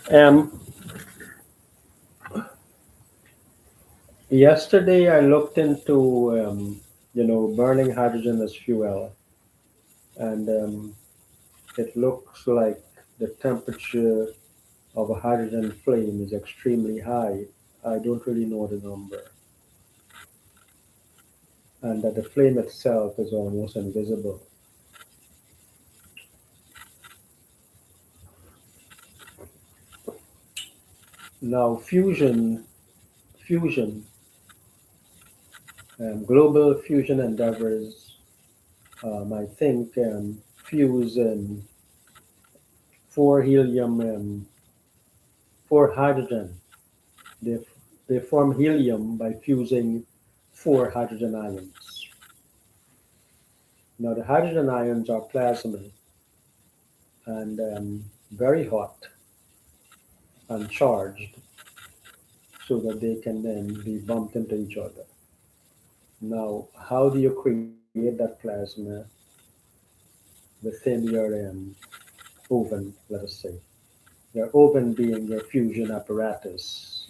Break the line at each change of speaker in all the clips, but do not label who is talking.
Um, Yesterday I looked into burning hydrogen as fuel, and it looks like the temperature of a hydrogen flame is extremely high. I don't really know the number, and that the flame itself is almost invisible. Now, fusion, global fusion endeavors, I think, fuse four helium, four hydrogen. They, they form helium by fusing four hydrogen ions. Now, the hydrogen ions are plasma and very hot and charged so that they can then be bumped into each other. Now, how do you create that plasma within your oven, let us say? Your oven being your fusion apparatus,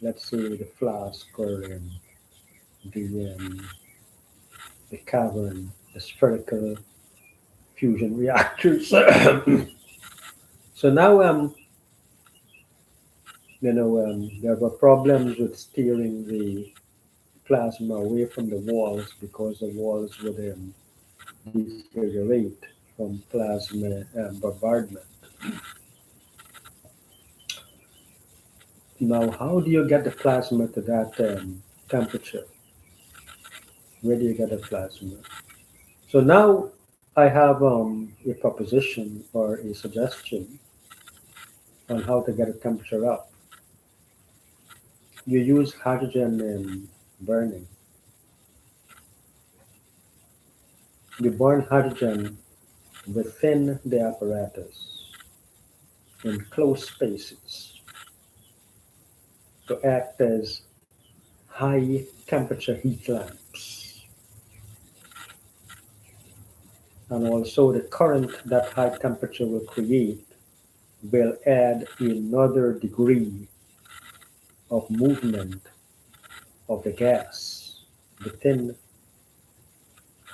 let's say the flask or the, um, the cavern, the spherical fusion reactors. So now, there were problems with steering the plasma away from the walls because the walls would deteriorate from plasma bombardment. Now, how do you get the plasma to that temperature? Where do you get the plasma? So now I have a proposition or a suggestion on how to get a temperature up. You use hydrogen burning. You burn hydrogen within the apparatus in closed spaces to act as high temperature heat lamps. And also the current that high temperature will create will add another degree of movement of the gas within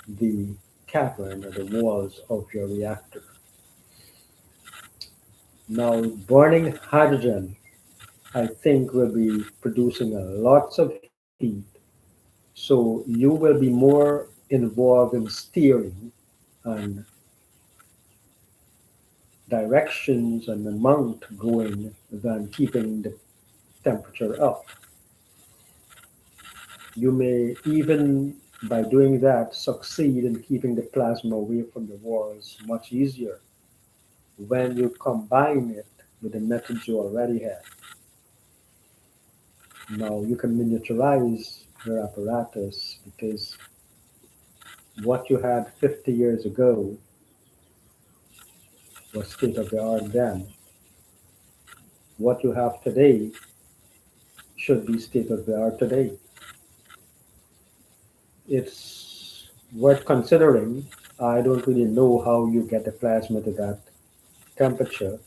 the cavern or the walls of your reactor. Now, burning hydrogen, I think, will be producing a lots of heat, so you will be more involved in steering and directions and amount going than keeping the temperature up. You may even, by doing that, succeed in keeping the plasma away from the walls much easier when you combine it with the methods you already have. Now you can miniaturize your apparatus because what you had 50 years ago was state of the art then. What you have today should be state of the art today. It's worth considering. I don't really know how you get the plasma to that temperature,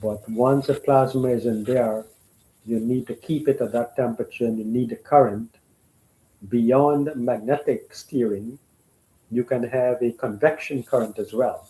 but once the plasma is in there, you need to keep it at that temperature and you need a current. Beyond magnetic steering, you can have a convection current as well.